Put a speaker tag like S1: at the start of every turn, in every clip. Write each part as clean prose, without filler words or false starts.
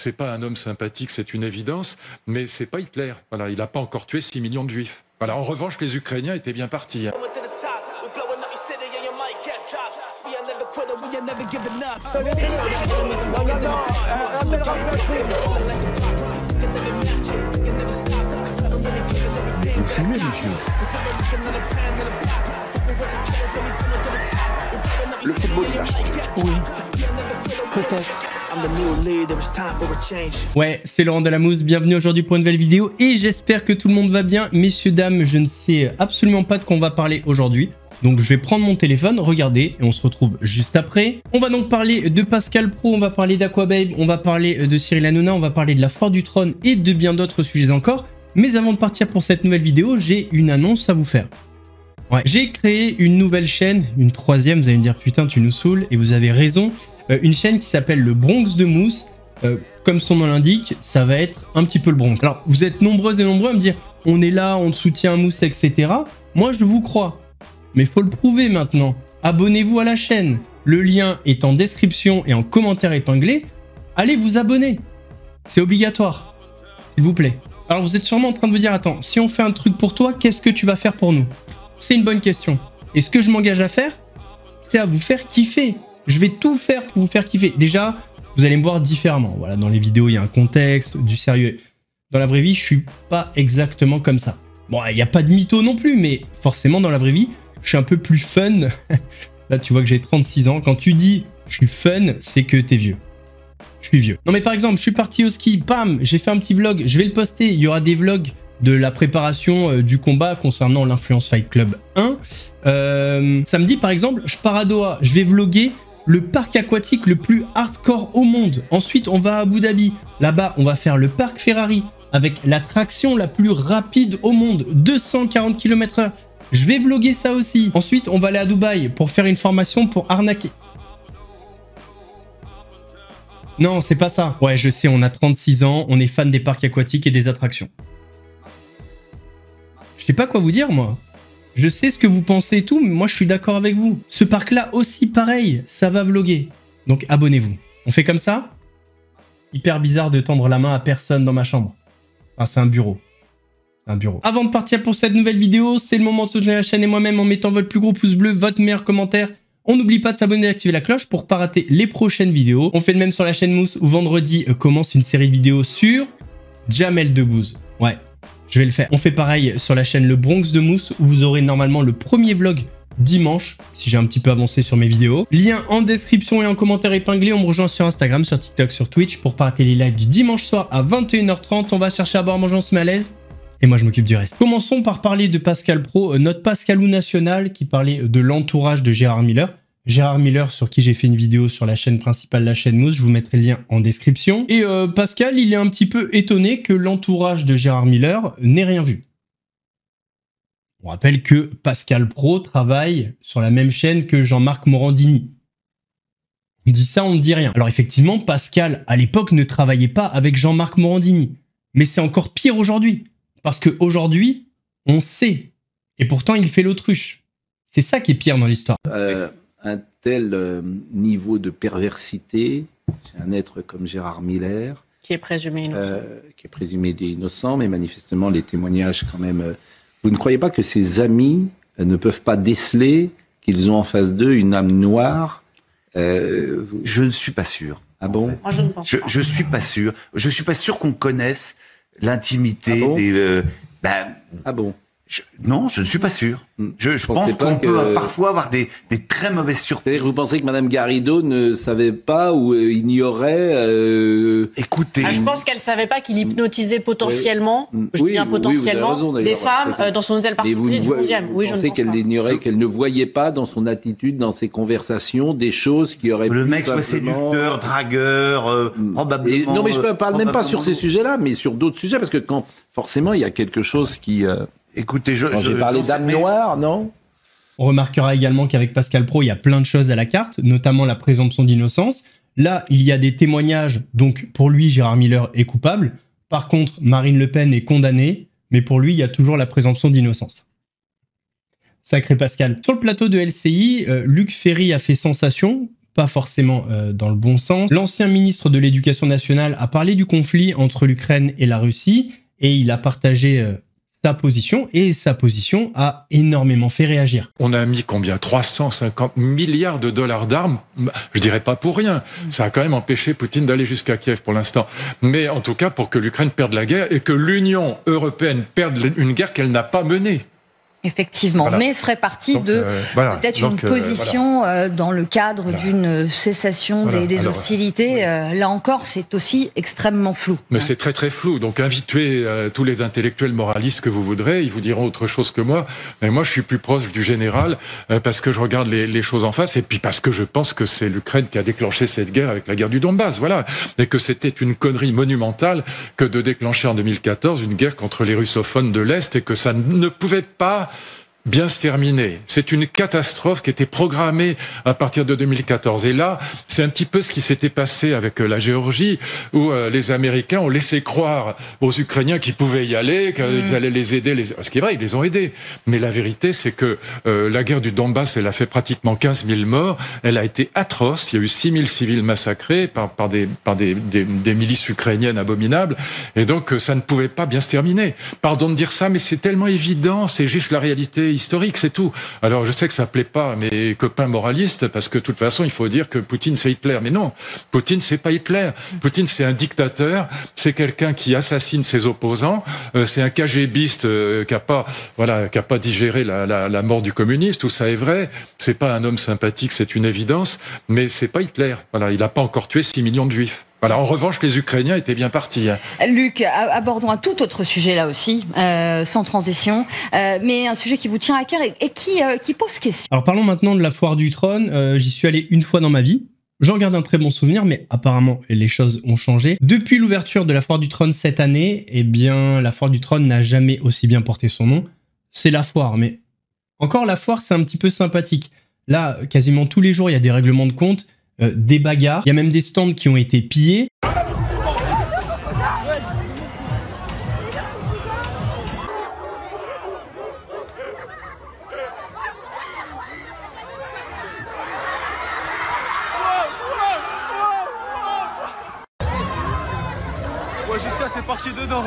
S1: C'est pas un homme sympathique, c'est une évidence, mais c'est pas Hitler. Voilà, il n'a pas encore tué 6 millions de juifs. Voilà, en revanche, les Ukrainiens étaient bien partis.
S2: Vous fumez, monsieur?
S3: Le football, il a changé.
S4: Oui, peut-être.
S5: Ouais, c'est Laurent Delamousse, bienvenue aujourd'hui pour une nouvelle vidéo et j'espère que tout le monde va bien. Messieurs, dames, je ne sais absolument pas de quoi on va parler aujourd'hui. Donc je vais prendre mon téléphone, regarder, et on se retrouve juste après. On va donc parler de Pascal Pro, on va parler d'Aquababe, on va parler de Cyril Hanouna, on va parler de la Foire du Trône et de bien d'autres sujets encore. Mais avant de partir pour cette nouvelle vidéo, j'ai une annonce à vous faire. Ouais, j'ai créé une nouvelle chaîne, une troisième, vous allez me dire putain tu nous saoules, et vous avez raison. Une chaîne qui s'appelle le Bronx de Mousse. Comme son nom l'indique, ça va être un petit peu le Bronx. Alors vous êtes nombreuses et nombreux à me dire on est là, on te soutient Mousse, etc. Moi je vous crois. Mais il faut le prouver maintenant. Abonnez-vous à la chaîne. Le lien est en description et en commentaire épinglé. Allez vous abonner. C'est obligatoire. S'il vous plaît. Alors vous êtes sûrement en train de vous dire, attends, si on fait un truc pour toi, qu'est-ce que tu vas faire pour nous? C'est une bonne question. Et ce que je m'engage à faire, c'est à vous faire kiffer. Je vais tout faire pour vous faire kiffer. Déjà, vous allez me voir différemment. Voilà, dans les vidéos, il y a un contexte, du sérieux. Dans la vraie vie, je suis pas exactement comme ça. Bon, il n'y a pas de mytho non plus, mais forcément, dans la vraie vie, je suis un peu plus fun. Là, tu vois que j'ai 36 ans. Quand tu dis je suis fun, c'est que t'es vieux. Je suis vieux. Non, mais par exemple, je suis parti au ski, bam, j'ai fait un petit vlog. Je vais le poster. Il y aura des vlogs de la préparation du combat concernant l'Influence Fight Club 1. Samedi, par exemple, je pars à Doha. Je vais vlogger le parc aquatique le plus hardcore au monde. Ensuite, on va à Abu Dhabi. Là-bas, on va faire le parc Ferrari avec l'attraction la plus rapide au monde, 240 km/h. Je vais vlogger ça aussi. Ensuite, on va aller à Dubaï pour faire une formation pour arnaquer. Non, c'est pas ça. Ouais, je sais, on a 36 ans, on est fan des parcs aquatiques et des attractions. Je sais pas quoi vous dire, moi. Je sais ce que vous pensez et tout, mais moi, je suis d'accord avec vous. Ce parc-là aussi, pareil, ça va vlogger. Donc, abonnez-vous. On fait comme ça? Hyper bizarre de tendre la main à personne dans ma chambre. Ah, c'est un bureau. Un bureau. Avant de partir pour cette nouvelle vidéo, c'est le moment de soutenir la chaîne et moi-même en mettant votre plus gros pouce bleu, votre meilleur commentaire. On n'oublie pas de s'abonner et d'activer la cloche pour pas rater les prochaines vidéos. On fait le même sur la chaîne Mousse où vendredi commence une série de vidéos sur Jamel Debbouze. Ouais, je vais le faire. On fait pareil sur la chaîne Le Bronx de Mousse où vous aurez normalement le premier vlog dimanche, si j'ai un petit peu avancé sur mes vidéos. Lien en description et en commentaire épinglé. On me rejoint sur Instagram, sur TikTok, sur Twitch pour pas rater les lives du dimanche soir à 21h30. On va chercher à boire, manger, on se met à l'aise. Et moi, je m'occupe du reste. Commençons par parler de Pascal Pro, notre Pascalou national qui parlait de l'entourage de Gérard Miller. Gérard Miller, sur qui j'ai fait une vidéo sur la chaîne principale, la chaîne Mousse. Je vous mettrai le lien en description. Et Pascal, il est un petit peu étonné que l'entourage de Gérard Miller n'ait rien vu. On rappelle que Pascal Pro travaille sur la même chaîne que Jean-Marc Morandini. On dit ça, on ne dit rien. Alors effectivement, Pascal, à l'époque, ne travaillait pas avec Jean-Marc Morandini. Mais c'est encore pire aujourd'hui. Parce qu'aujourd'hui, on sait. Et pourtant, il fait l'autruche. C'est ça qui est pire dans l'histoire.
S3: Un tel niveau de perversité chez un être comme Gérard Miller,
S4: Qui est présumé innocent.
S3: qui est présumé innocent, mais manifestement, les témoignages quand même... vous ne croyez pas que ses amis ne peuvent pas déceler qu'ils ont en face d'eux une âme noire?
S2: Je ne suis pas sûr.
S3: Ah bon?
S4: Moi, je ne pense pas.
S2: Je suis pas sûr. Je suis pas sûr qu'on connaisse l'intimité des...
S3: Ah bon?
S2: Non, je ne suis pas sûr. Je pense qu'on peut parfois avoir des très mauvaises surprises.
S3: C'est-à-dire que vous pensez que Mme Garrido ne savait pas ou ignorait...
S2: Écoutez...
S4: je pense qu'elle ne savait pas qu'il hypnotisait potentiellement, je dis bien potentiellement, des femmes dans son hôtel particulier du 11e. Oui, je ne pense
S3: qu'elle ignorait, qu'elle ne voyait pas dans son attitude, dans ses conversations, des choses qui auraient pu...
S2: Le mec soit séducteur, dragueur, probablement...
S3: non, mais je ne parle même pas sur ces sujets-là, mais sur d'autres sujets, parce que quand forcément il y a quelque chose qui...
S2: Écoutez,
S3: j'ai parlé d'âme noire, non?
S5: On remarquera également qu'avec Pascal Pro, il y a plein de choses à la carte, notamment la présomption d'innocence. Là, il y a des témoignages, donc pour lui, Gérard Miller est coupable. Par contre, Marine Le Pen est condamnée, mais pour lui, il y a toujours la présomption d'innocence. Sacré Pascal. Sur le plateau de LCI, Luc Ferry a fait sensation pas forcément dans le bon sens. L'ancien ministre de l'Éducation nationale a parlé du conflit entre l'Ukraine et la Russie et il a partagé sa position et sa position a énormément fait réagir.
S1: On a mis combien? 350 milliards de dollars d'armes. Je dirais pas pour rien. Ça a quand même empêché Poutine d'aller jusqu'à Kiev pour l'instant. Mais en tout cas pour que l'Ukraine perde la guerre et que l'Union européenne perde une guerre qu'elle n'a pas menée.
S6: Effectivement, voilà. Mais ferait partie de peut-être une position dans le cadre d'une cessation des hostilités. Là encore, c'est aussi extrêmement flou.
S1: Mais c'est très très flou. Donc invitez tous les intellectuels moralistes que vous voudrez, ils vous diront autre chose que moi. Mais moi, je suis plus proche du général parce que je regarde les choses en face et puis parce que je pense que c'est l'Ukraine qui a déclenché cette guerre avec la guerre du Donbass. Voilà, et que c'était une connerie monumentale que de déclencher en 2014 une guerre contre les russophones de l'Est et que ça ne pouvait pas bien se terminer. C'est une catastrophe qui était programmée à partir de 2014. Et là, c'est un petit peu ce qui s'était passé avec la Géorgie, où les Américains ont laissé croire aux Ukrainiens qu'ils pouvaient y aller, qu'ils allaient les aider. Ce qui est vrai, ils les ont aidés. Mais la vérité, c'est que la guerre du Donbass, elle a fait pratiquement 15 000 morts. Elle a été atroce. Il y a eu 6 000 civils massacrés par des milices ukrainiennes abominables. Et donc, ça ne pouvait pas bien se terminer. Pardon de dire ça, mais c'est tellement évident. C'est juste la réalité historique, c'est tout. Alors je sais que ça plaît pas à mes copains moralistes parce que de toute façon il faut dire que Poutine c'est Hitler, mais non, Poutine c'est pas Hitler. Poutine c'est un dictateur, c'est quelqu'un qui assassine ses opposants, c'est un KGBiste qui a pas digéré la mort du communisme, tout ça est vrai. C'est pas un homme sympathique, c'est une évidence, mais c'est pas Hitler. Voilà, il a pas encore tué 6 millions de juifs. Voilà, en revanche, les Ukrainiens étaient bien partis.
S6: Luc, abordons un tout autre sujet là aussi, sans transition, mais un sujet qui vous tient à cœur et qui pose question.
S5: Alors parlons maintenant de la foire du trône. J'y suis allé une fois dans ma vie. J'en garde un très bon souvenir, mais apparemment les choses ont changé. Depuis l'ouverture de la foire du trône cette année, eh bien la foire du trône n'a jamais aussi bien porté son nom. C'est la foire, mais encore la foire, c'est un petit peu sympathique. Là, quasiment tous les jours, il y a des règlements de compte. Des bagarres, il y a même des stands qui ont été pillés.
S7: Ouais, jusqu'à c'est parti dedans.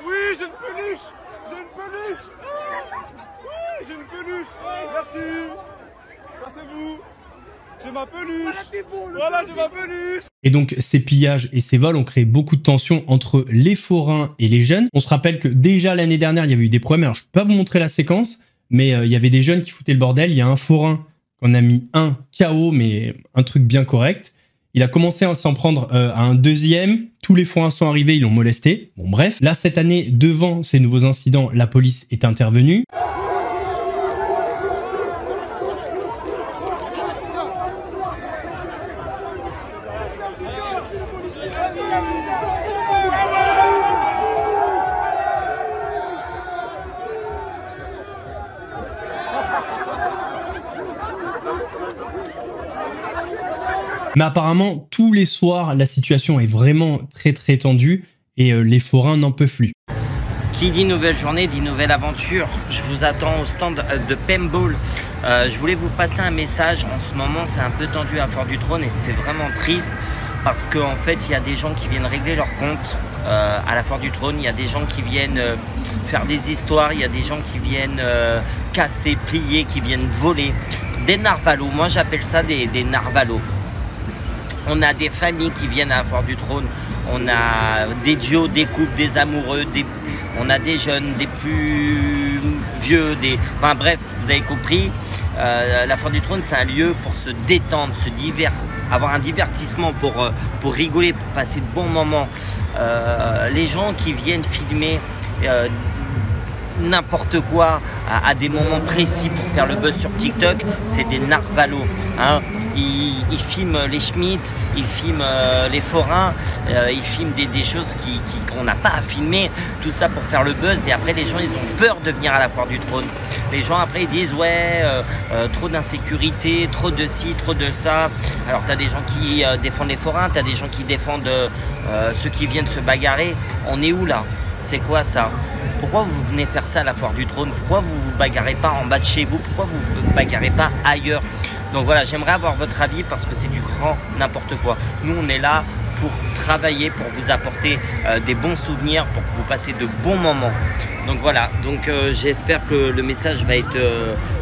S7: Oui, j'ai une peluche. J'ai une peluche. Oui, j'ai une peluche. Merci. Passez-vous. J'ai ma peluche. Voilà, j'ai ma peluche.
S5: Et donc, ces pillages et ces vols ont créé beaucoup de tensions entre les forains et les jeunes. On se rappelle que déjà l'année dernière, il y avait eu des problèmes. Alors, je ne peux pas vous montrer la séquence, mais il y avait des jeunes qui foutaient le bordel. Il y a un forain qu'on a mis un KO, mais un truc bien correct. Il a commencé à s'en prendre à un deuxième. Tous les forains sont arrivés, ils l'ont molesté. Bon, bref. Là, cette année, devant ces nouveaux incidents, la police est intervenue. Mais apparemment, tous les soirs, la situation est vraiment très très tendue et les forains n'en peuvent plus.
S8: Qui dit nouvelle journée, dit nouvelle aventure. Je vous attends au stand de paintball. Je voulais vous passer un message. En ce moment, c'est un peu tendu à Foire du Trône et c'est vraiment triste parce qu'en fait, il y a des gens qui viennent régler leurs comptes à la Foire du Trône. Il y a des gens qui viennent faire des histoires. Il y a des gens qui viennent casser, plier, qui viennent voler. Des narvalos. Moi, j'appelle ça des narvalos. On a des familles qui viennent à la Foire du Trône, on a des duos, des couples, des amoureux, on a des jeunes, des plus vieux, enfin bref, vous avez compris. La Foire du Trône, c'est un lieu pour se détendre, avoir un divertissement pour rigoler, pour passer de bons moments. Les gens qui viennent filmer n'importe quoi à des moments précis pour faire le buzz sur TikTok, c'est des narvalos. Hein. il filme les Schmitt, il filme les forains, il filme des choses qu'on n'a pas à filmer, tout ça pour faire le buzz. Et après les gens ils ont peur de venir à la foire du trône. Les gens après ils disent ouais, trop d'insécurité, trop de ci, trop de ça. Alors t'as des gens qui défendent les forains, t'as des gens qui défendent ceux qui viennent se bagarrer. On est où là? C'est quoi ça? Pourquoi vous venez faire ça à la foire du trône? Pourquoi vous vous bagarrez pas en bas de chez vous? Pourquoi vous vous bagarrez pas ailleurs? Donc voilà, j'aimerais avoir votre avis parce que c'est du grand n'importe quoi. Nous on est là pour travailler, pour vous apporter des bons souvenirs, pour que vous passiez de bons moments. Donc voilà, donc j'espère que le message va être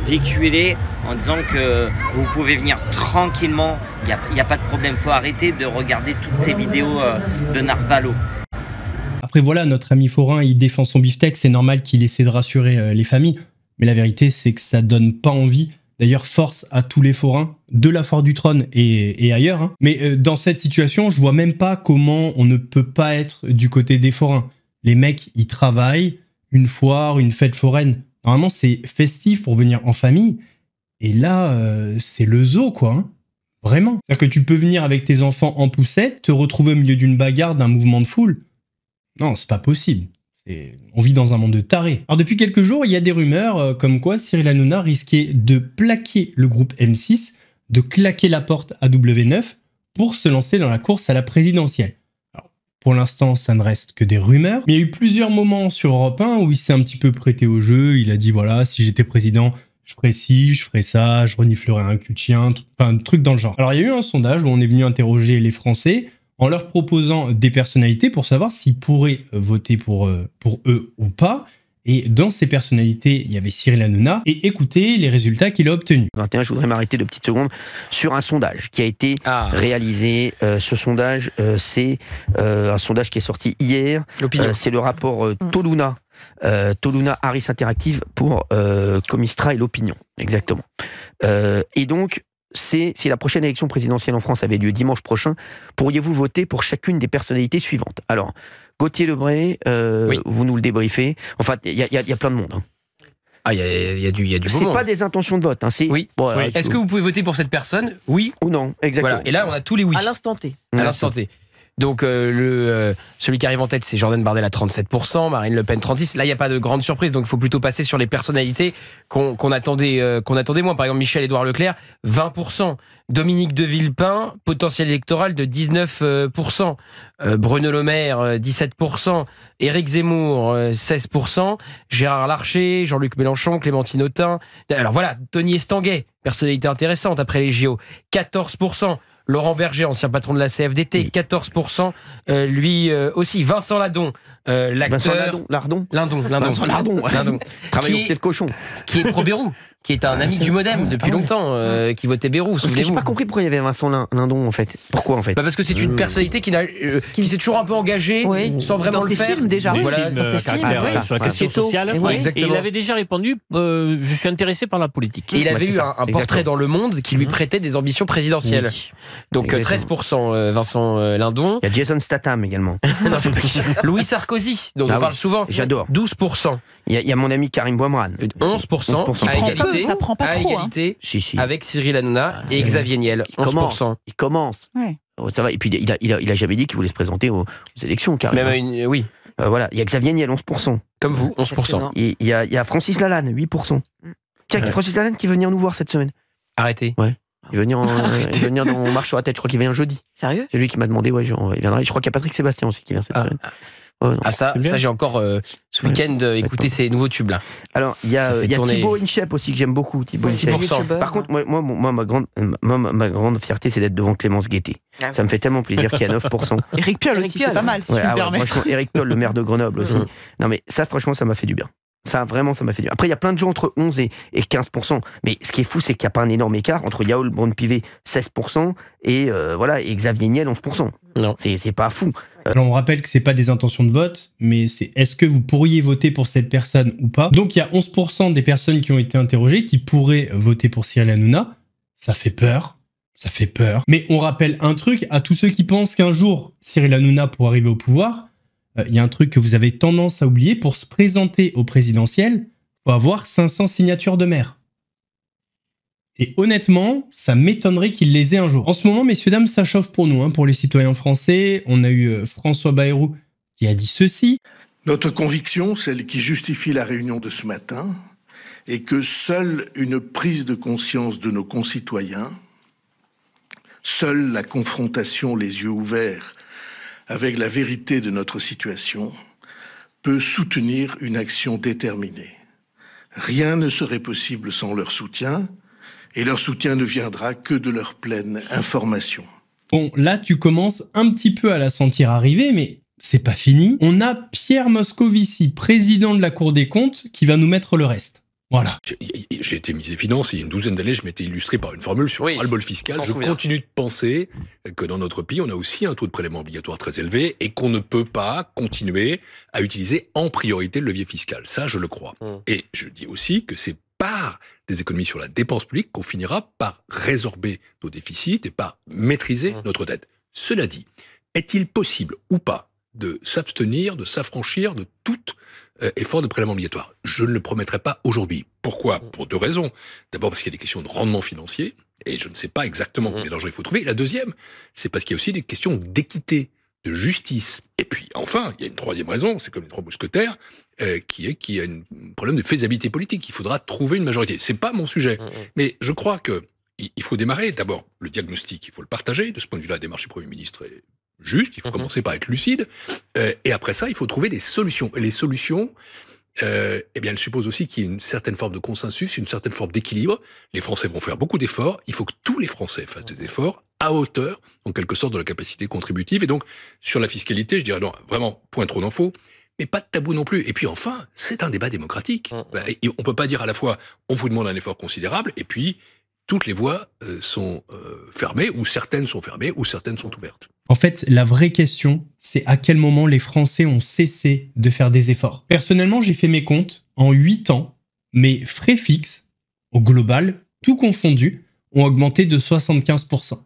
S8: véhiculé en disant que vous pouvez venir tranquillement, il n'y a pas de problème, il faut arrêter de regarder toutes ces vidéos de Narvalo.
S5: Après voilà, notre ami forain, il défend son beefsteak, c'est normal qu'il essaie de rassurer les familles, mais la vérité c'est que ça donne pas envie. D'ailleurs, force à tous les forains de la foire du trône et ailleurs. Hein. Mais dans cette situation, je vois même pas comment on ne peut pas être du côté des forains. Les mecs, ils travaillent, une foire, une fête foraine. Normalement, c'est festif pour venir en famille. Et là, c'est le zoo, quoi. Hein. Vraiment. C'est-à-dire que tu peux venir avec tes enfants en poussette, te retrouver au milieu d'une bagarre, d'un mouvement de foule. Non, c'est pas possible. On vit dans un monde de tarés. Alors depuis quelques jours, il y a des rumeurs comme quoi Cyril Hanouna risquait de plaquer le groupe M6, de claquer la porte à W9 pour se lancer dans la course à la présidentielle. Alors, pour l'instant, ça ne reste que des rumeurs, mais il y a eu plusieurs moments sur Europe 1 où il s'est un petit peu prêté au jeu. Il a dit voilà, si j'étais président, je ferais ci, je ferais ça, je reniflerais un cul de chien, enfin un truc dans le genre. Alors il y a eu un sondage où on est venu interroger les Français en leur proposant des personnalités pour savoir s'ils pourraient voter pour eux ou pas. Et dans ces personnalités, il y avait Cyril Hanouna. Et écoutez les résultats qu'il a obtenus.
S9: 21, je voudrais m'arrêter de petites secondes sur un sondage qui a été réalisé. Ce sondage, c'est un sondage qui est sorti hier. C'est le rapport Toluna. Toluna Harris Interactive pour Comistra et l'Opinion. Exactement. Et donc, si la prochaine élection présidentielle en France avait lieu dimanche prochain, pourriez-vous voter pour chacune des personnalités suivantes? Alors, Gauthier Lebray, vous nous le débriefez. Enfin, il y a plein de monde. Hein.
S10: Ah, il y a du beau monde.
S9: C'est pas des intentions de vote. Hein,
S10: oui. Bon, oui. Est-ce que vous pouvez voter pour cette personne? Oui
S9: ou non? Exactement.
S10: Voilà. Et là, on a tous les oui.
S11: À l'instant T.
S10: À l'instant T. Donc, celui qui arrive en tête, c'est Jordan Bardella, 37%, Marine Le Pen, 36%. Là, il n'y a pas de grande surprise, donc il faut plutôt passer sur les personnalités qu'on attendait moins. Par exemple, Michel-Édouard Leclerc, 20%. Dominique de Villepin, potentiel électoral de 19%. Bruno Le Maire, 17%. Éric Zemmour, 16%. Gérard Larcher, Jean-Luc Mélenchon, Clémentine Autain. Alors voilà, Tony Estanguet, personnalité intéressante après les JO, 14%. Laurent Berger, ancien patron de la CFDT, 14%. Lui aussi. Vincent Ladon, l'acteur.
S9: Vincent Lardon. Travaille au pied de cochon.
S10: Qui est pro-Bérou. Qui est un ami du Modem depuis longtemps, qui votait Bérou.
S9: Parce que j'ai pas compris pourquoi il y avait Vincent Lindon en fait. Pourquoi en fait?
S10: Parce que c'est une personnalité qui s'est toujours un peu engagée, sans vraiment
S11: dans
S10: le faire.
S11: Films déjà.
S10: Voilà,
S12: dans ses films, sur la question sociale. Et il avait déjà répondu je suis intéressé par la politique.
S10: Et il avait eu un portrait dans Le Monde qui lui prêtait des ambitions présidentielles. Oui. Donc 13% Vincent Lindon.
S9: Il y a Jason Statham également.
S10: Louis Sarkozy, dont on parle souvent.
S9: J'adore.
S10: 12%.
S9: Il y a mon ami Karim Bouamran.
S10: 11%. À égalité.
S11: Ça prend pas trop.
S10: Avec Cyril Hanouna et Xavier Niel. 11%.
S9: Il commence. Ouais. Ça va. Et puis il a jamais dit qu'il voulait se présenter aux élections, Karim.
S10: Même oui.
S9: Voilà. Il y a Xavier Niel, 11%.
S10: Comme vous, 11%.
S9: Il y a Francis Lalanne, 8%. Tiens, Francis Lalanne qui veut venir nous voir cette semaine.
S10: Arrêtez.
S9: Ouais. Il va venir dans Marche sur la tête. Je crois qu'il vient jeudi.
S11: Sérieux?
S9: C'est lui qui m'a demandé. Ouais, il viendra. Je crois qu'il y a Patrick Sébastien aussi qui vient cette semaine.
S10: Oh, non, ça j'ai encore ce week-end écouté ces nouveaux tubes là.
S9: Alors il y a Thibaut Inchep aussi que j'aime beaucoup. Thibaut
S10: 6%.
S9: Par contre moi ma grande fierté c'est d'être devant Clémence Guettet. Ça me fait tellement plaisir qu'il y a 9%.
S11: Éric Piolle aussi, c'est pas mal si je me permets.
S9: Franchement Éric Piolle, le maire de Grenoble aussi. Non mais ça franchement ça m'a fait du bien. Ça m'a fait du bien. Après il y a plein de gens entre 11 et 15%. Mais ce qui est fou c'est qu'il n'y a pas un énorme écart entre Yaoul Braun-Pivet 16% et Xavier Niel 11%. Non. C'est pas fou.
S5: Alors on rappelle que c'est pas des intentions de vote, mais c'est est-ce que vous pourriez voter pour cette personne ou pas. Donc il y a 11% des personnes qui ont été interrogées qui pourraient voter pour Cyril Hanouna. Ça fait peur. Mais on rappelle un truc à tous ceux qui pensent qu'un jour Cyril Hanouna pourra arriver au pouvoir. Il y a un truc que vous avez tendance à oublier. Pour se présenter au présidentiel, il faut avoir 500 signatures de maire. Et honnêtement, ça m'étonnerait qu'il les ait un jour. En ce moment, messieurs, dames, ça chauffe pour nous, pour les citoyens français. On a eu François Bayrou qui a dit ceci.
S13: Notre conviction, celle qui justifie la réunion de ce matin, est que seule une prise de conscience de nos concitoyens, seule la confrontation les yeux ouverts avec la vérité de notre situation peut soutenir une action déterminée. Rien ne serait possible sans leur soutien, et leur soutien ne viendra que de leur pleine information.
S5: Bon, là, tu commences un petit peu à la sentir arriver, mais c'est pas fini. On a Pierre Moscovici, président de la Cour des comptes, qui va nous mettre le reste. Voilà.
S14: J'ai été ministre des Finances, il y a une douzaine d'années, je m'étais illustré par une formule sur le ras-le-bol fiscal. Je continue de penser que dans notre pays, on a aussi un taux de prélèvement obligatoire très élevé et qu'on ne peut pas continuer à utiliser en priorité le levier fiscal. Ça, je le crois. Et je dis aussi que c'est par des économies sur la dépense publique qu'on finira par résorber nos déficits et par maîtriser notre dette. Cela dit, est-il possible ou pas de s'abstenir, de s'affranchir de tout effort de prélèvement obligatoire? Je ne le promettrai pas aujourd'hui. Pourquoi? Pour deux raisons. D'abord parce qu'il y a des questions de rendement financier, et je ne sais pas exactement combien d'argent il faut trouver. Et la deuxième, c'est parce qu'il y a aussi des questions d'équité, de justice. Et puis, enfin, il y a une troisième raison, c'est comme les trois mousquetaires, qui est un problème de faisabilité politique. Il faudra trouver une majorité. C'est pas mon sujet. Mais je crois que il faut démarrer. D'abord, le diagnostic, il faut le partager. De ce point de vue-là, la démarche du Premier ministre est juste, il faut commencer par être lucide, et après ça, il faut trouver des solutions. Et les solutions, eh bien, elles supposent aussi qu'il y ait une certaine forme de consensus, une certaine forme d'équilibre. Les Français vont faire beaucoup d'efforts, il faut que tous les Français fassent des efforts à hauteur, en quelque sorte, de la capacité contributive. Et donc, sur la fiscalité, je dirais non, vraiment, point trop d'infos, mais pas de tabou non plus. Et puis enfin, c'est un débat démocratique. Et on peut pas dire à la fois, on vous demande un effort considérable, et puis toutes les voies sont fermées, ou certaines sont fermées, ou certaines sont ouvertes.
S5: En fait, la vraie question, c'est à quel moment les Français ont cessé de faire des efforts. Personnellement, j'ai fait mes comptes. En 8 ans, mes frais fixes, au global, tout confondu, ont augmenté de 75%.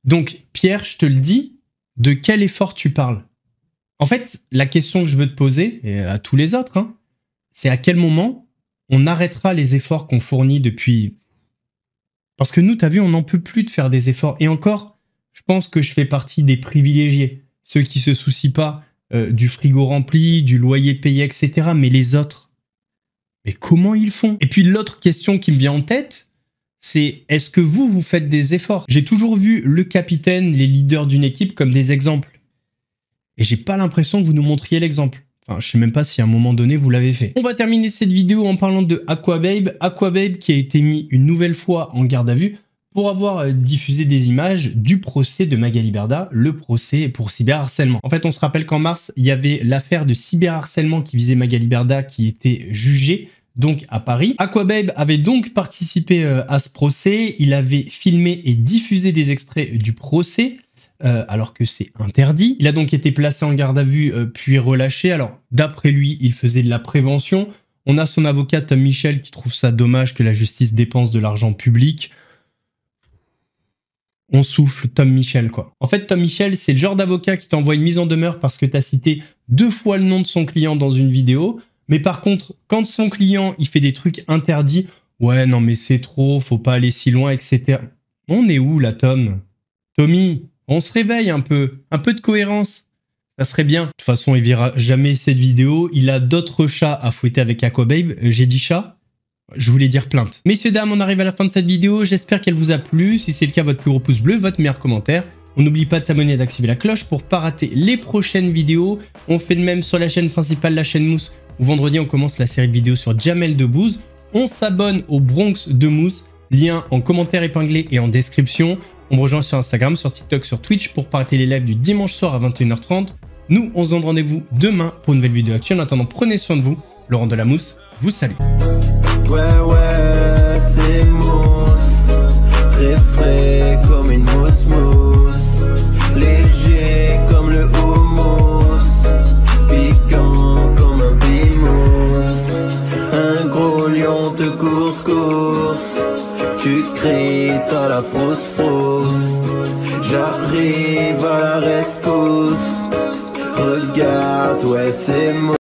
S5: Donc, Pierre, je te le dis, de quel effort tu parles? En fait, la question que je veux te poser, et à tous les autres, c'est à quel moment on arrêtera les efforts qu'on fournit depuis... Parce que nous, t'as vu, on n'en peut plus de faire des efforts. Et encore, je pense que je fais partie des privilégiés. Ceux qui se soucient pas du frigo rempli, du loyer payé, etc. Mais les autres, mais comment ils font? Et puis l'autre question qui me vient en tête, c'est est-ce que vous faites des efforts? J'ai toujours vu le capitaine, les leaders d'une équipe comme des exemples. Et j'ai pas l'impression que vous nous montriez l'exemple. Enfin, je sais même pas si à un moment donné, vous l'avez fait. On va terminer cette vidéo en parlant de Aquababe. Aquababe qui a été mis une nouvelle fois en garde à vue pour avoir diffusé des images du procès de Magali Berda, le procès pour cyberharcèlement. En fait, on se rappelle qu'en mars, il y avait l'affaire de cyberharcèlement qui visait Magali Berda qui était jugée, donc à Paris. Aquababe avait donc participé à ce procès. Il avait filmé et diffusé des extraits du procès. Alors que c'est interdit. Il a donc été placé en garde à vue puis relâché. Alors d'après lui, il faisait de la prévention. On a son avocat Tom Michel qui trouve ça dommage que la justice dépense de l'argent public. On souffle Tom Michel quoi. En fait Tom Michel c'est le genre d'avocat qui t'envoie une mise en demeure parce que t'as cité 2 fois le nom de son client dans une vidéo. Mais par contre quand son client il fait des trucs interdits, ouais non mais c'est trop, faut pas aller si loin etc. On est où là Tom? Tommy, on se réveille un peu de cohérence, ça serait bien. De toute façon, il verra jamais cette vidéo, il a d'autres chats à fouetter avec Aquababe. J'ai dit chat, je voulais dire plainte. Messieurs, dames, on arrive à la fin de cette vidéo, j'espère qu'elle vous a plu. Si c'est le cas, votre plus gros pouce bleu, votre meilleur commentaire. On n'oublie pas de s'abonner et d'activer la cloche pour pas rater les prochaines vidéos. On fait de même sur la chaîne principale, la chaîne Mousse, où vendredi on commence la série de vidéos sur Jamel Debbouze. On s'abonne au Bronx de Mousse, lien en commentaire épinglé et en description. On me rejoint sur Instagram, sur TikTok, sur Twitch pour partager les lives du dimanche soir à 21h30. Nous, on se donne rendez-vous demain pour une nouvelle vidéo actuelle. En attendant, prenez soin de vous. Laurent de la Mousse vous salue.
S15: Ouais, c'est mousse. Très frais comme une mousse. Léger comme le houmous. Piquant comme un bimousse. Un gros lion te course. Tu cries, t'as la fausse. J'arrive à la rescousse. Regarde, ouais, c'est moi.